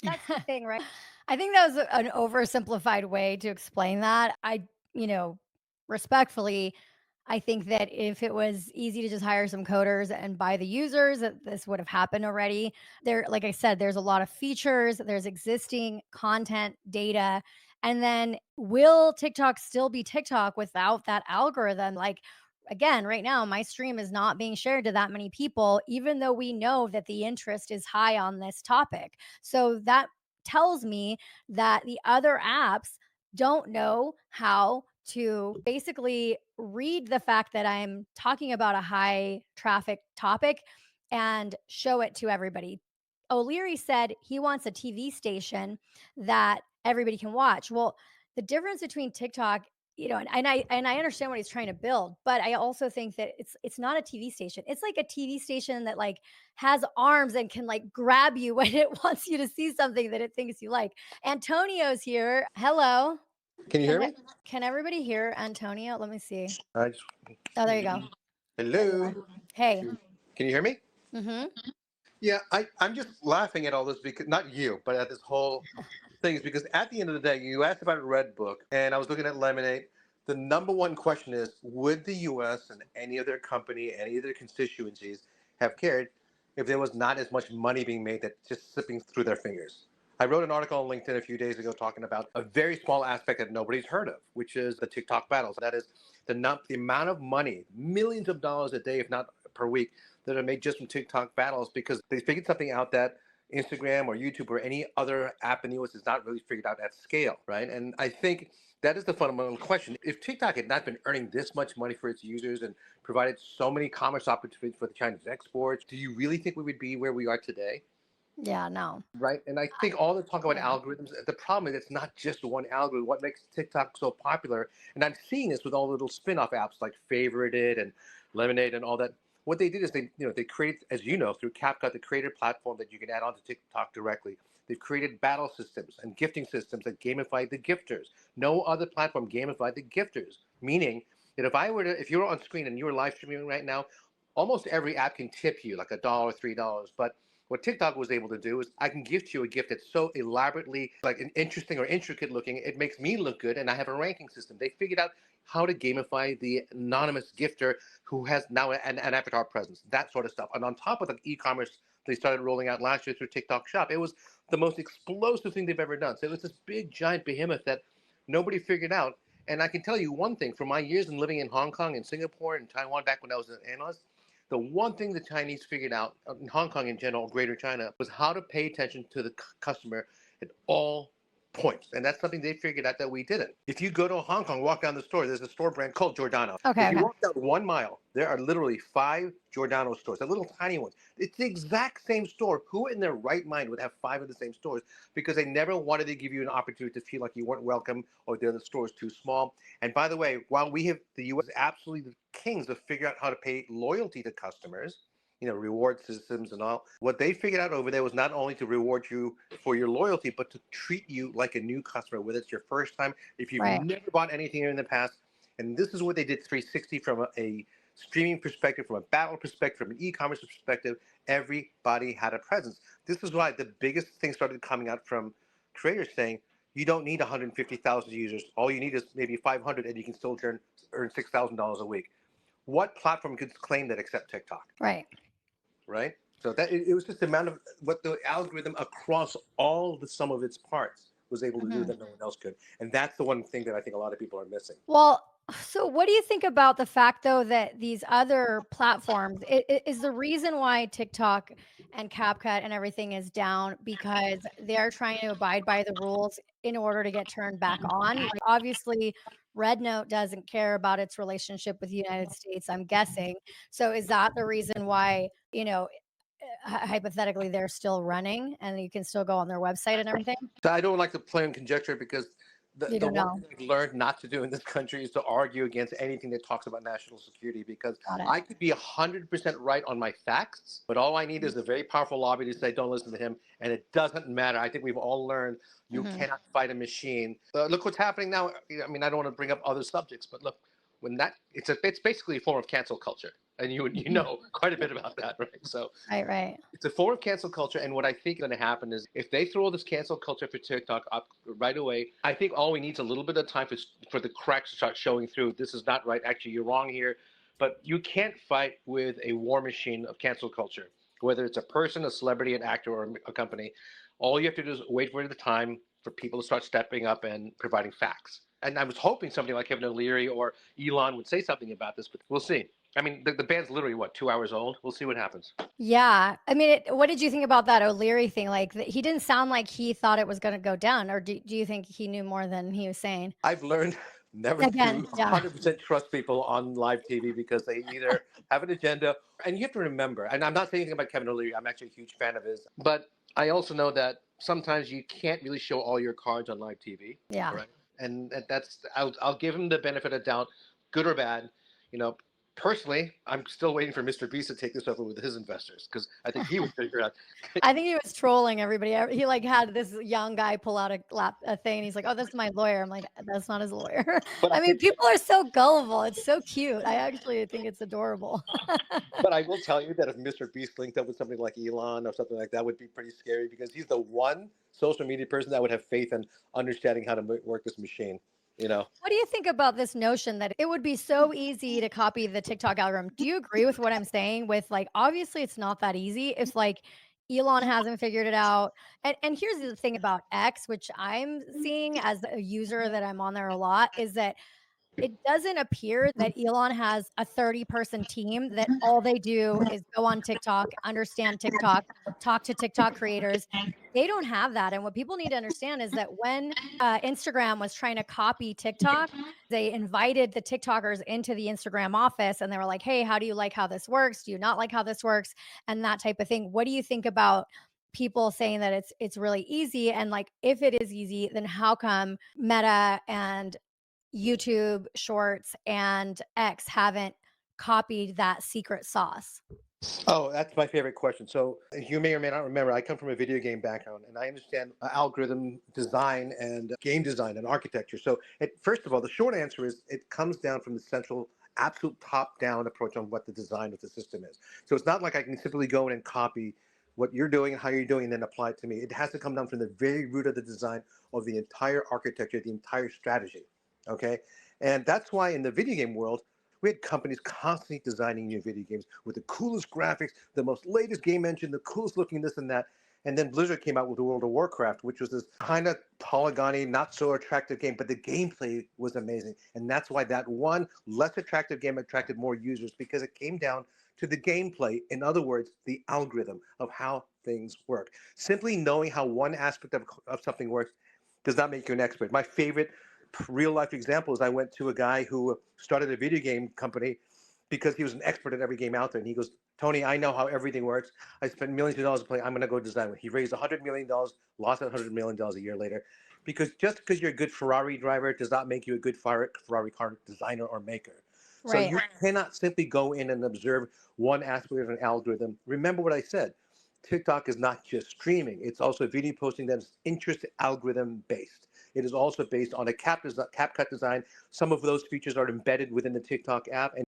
That's the thing, right? I think that was an oversimplified way to explain that. You know, respectfully, I think that if it was easy to just hire some coders and buy the users, that this would have happened already. There, like I said, there's a lot of features, there's existing content, data. And then will TikTok still be TikTok without that algorithm? Like, again, right now, my stream is not being shared to that many people, even though we know that the interest is high on this topic. So that tells me that the other apps don't know how to basically read the fact that I'm talking about a high traffic topic and show it to everybody. O'Leary said he wants a TV station that everybody can watch. Well, the difference between TikTok, and I understand what he's trying to build, but I also think that it's not a TV station. It's like a TV station that like has arms and can like grab you when it wants you to see something that it thinks you like. Antonio's here. Hello. Can you hear Can me? can everybody hear Antonio? Let me see. I just, Oh, there you go. There you hello. are. Hey. Can you hear me? Mhm. Yeah, I'm just laughing at all this because not you, but at this whole thing is because at the end of the day, you asked about Red Book, and I was looking at Lemonade. The number one question is: would the U.S. and any other company, any of their constituencies, have cared if there was not as much money being made that just slipping through their fingers? I wrote an article on LinkedIn a few days ago talking about a very small aspect that nobody's heard of, which is the TikTok battles. That is the amount of money, millions of dollars a day, if not per week, that are made just from TikTok battles because they figured something out that Instagram or YouTube or any other app in the US is not really figured out at scale, right? And I think that is the fundamental question. If TikTok had not been earning this much money for its users and provided so many commerce opportunities for the Chinese exports, do you really think we would be where we are today? Yeah, no. Right. And I think all the talk about Yeah. algorithms, the problem is it's not just one algorithm. What makes TikTok so popular, and I'm seeing this with all the little spin-off apps like Favorited and Lemonade and all that. What they did is they created, as you know, through CapCut, the creator platform that you can add onto TikTok directly. They've created battle systems and gifting systems that gamify the gifters. No other platform gamified the gifters, meaning that if you're on screen and you're live streaming right now, almost every app can tip you like $1, $3. But what TikTok was able to do is I can gift you a gift that's so elaborately like an interesting or intricate looking, it makes me look good, and I have a ranking system. They figured out how to gamify the anonymous gifter who has now an avatar presence, that sort of stuff. And on top of the e-commerce they started rolling out last year through TikTok Shop, it was the most explosive thing they've ever done. So it was this big giant behemoth that nobody figured out. And I can tell you one thing: from my years in living in Hong Kong and Singapore and Taiwan back when I was an analyst, the one thing the Chinese figured out in Hong Kong in general, Greater China, was how to pay attention to the customer at all points. And that's something they figured out that we didn't. If you go to Hong Kong, walk down the store, there's a store brand called Giordano. Okay, If you okay. walk down 1 mile, there are literally 5 Giordano stores, they're little tiny ones. It's the exact same store. Who in their right mind would have 5 of the same stores? Because they never wanted to give you an opportunity to feel like you weren't welcome or the store is too small. And by the way, while we have the US absolutely the kings of figuring out how to pay loyalty to customers, reward systems and all. What they figured out over there was not only to reward you for your loyalty, but to treat you like a new customer, whether it's your first time, if you've Right. never bought anything in the past. And this is what they did 360 from a streaming perspective, from a battle perspective, from an e-commerce perspective. Everybody had a presence. This is why the biggest thing started coming out from creators saying, you don't need 150,000 users. All you need is maybe 500, and you can still earn $6,000 a week. What platform could claim that except TikTok? Right. Right? So that it was just the amount of what the algorithm across all the sum of its parts was able to do Mhm. that no one else could. And that's the one thing that I think a lot of people are missing. Well, so what do you think about the fact though that these other platforms is the reason why TikTok and CapCut and everything is down because they're trying to abide by the rules in order to get turned back on? Like obviously Red Note doesn't care about its relationship with the United States, I'm guessing. So is that the reason why, hypothetically they're still running and you can still go on their website and everything? So I don't like to play in conjecture because the, You the don't one know. thing I've learned not to do in this country is to argue against anything that talks about national security because Got it. I could be 100% right on my facts, but all I need is a very powerful lobby to say, don't listen to him. And it doesn't matter. I think we've all learned you Mhm. cannot fight a machine. Look what's happening now. I mean, I don't want to bring up other subjects, but look, when that it's basically a form of cancel culture. and you know quite a bit about that, right? So Right, right. it's a form of cancel culture, and what I think is going to happen is if they throw this cancel culture for TikTok up right away, I think all we need is a little bit of time for the cracks to start showing through. This is not right. Actually, you're wrong here. But you can't fight with a war machine of cancel culture, whether it's a person, a celebrity, an actor, or a company. All you have to do is wait for the time for people to start stepping up and providing facts. And I was hoping something like Kevin O'Leary or Elon would say something about this, but we'll see. I mean, the band's literally what, 2 hours old? We'll see what happens. Yeah. I mean, what did you think about that O'Leary thing? Like, he didn't sound like he thought it was going to go down, or do you think he knew more than he was saying? I've learned never to Again, yeah. 100% trust people on live TV because they either have an agenda, and you have to remember, and I'm not saying anything about Kevin O'Leary, I'm actually a huge fan of his, but I also know that sometimes you can't really show all your cards on live TV, Yeah. right? And I'll give him the benefit of doubt, good or bad. You know, personally, I'm still waiting for Mr. Beast to take this over with his investors because I think he would figure out. I think he was trolling everybody. He like had this young guy pull out a thing. And he's like, "Oh, this is my lawyer." I'm like, "That's not his lawyer." But I I mean, can people are so gullible. It's so cute. I actually think it's adorable. But I will tell you that if Mr. Beast linked up with something like Elon or something like that, would be pretty scary because he's the one social media person that would have faith in understanding how to work this machine. You know, What do you think about this notion that it would be so easy to copy the TikTok algorithm? Do you agree with what I'm saying? With like, obviously, it's not that easy. If like Elon hasn't figured it out, and here's the thing about X, which I'm seeing as a user that I'm on there a lot, is that it doesn't appear that Elon has a 30-person team that all they do is go on TikTok, understand TikTok, talk to TikTok creators. They don't have that. And what people need to understand is that when Instagram was trying to copy TikTok, they invited the TikTokers into the Instagram office and they were like, "Hey, how do you like how this works? Do you not like how this works?" And that type of thing. What do you think about people saying that it's really easy? And like, if it is easy, then how come Meta and YouTube Shorts and X haven't copied that secret sauce? oh, that's my favorite question. So you may or may not remember, I come from a video game background, and I understand algorithm design and game design and architecture. So, first of all, the short answer is it comes down from the central, absolute top-down approach on what the design of the system is. So it's not like I can simply go in and copy what you're doing and how you're doing and then apply it to me. It has to come down from the very root of the design of the entire architecture, the entire strategy. Okay, and that's why in the video game world we had companies constantly designing new video games with the coolest graphics, the most latest game engine, the coolest looking this and that. And then Blizzard came out with World of Warcraft, which was this kind of polygony, not so attractive game, but the gameplay was amazing. And that's why that one less attractive game attracted more users because it came down to the gameplay. In other words, the algorithm of how things work. Simply knowing how one aspect of something works does not make you an expert. My favorite real life example is I went to a guy who started a video game company because he was an expert at every game out there. And he goes, "Tony, I know how everything works. I spent millions of dollars to play. I'm going to go design it." He raised $100 million, lost $100 million a year later. Because just because you're a good Ferrari driver does not make you a good Ferrari car designer or maker. So Right. you cannot simply go in and observe one aspect of an algorithm. Remember what I said. TikTok is not just streaming. It's also video posting that is interest algorithm based. It is also based on a CapCut design. Some of those features are embedded within the TikTok app. And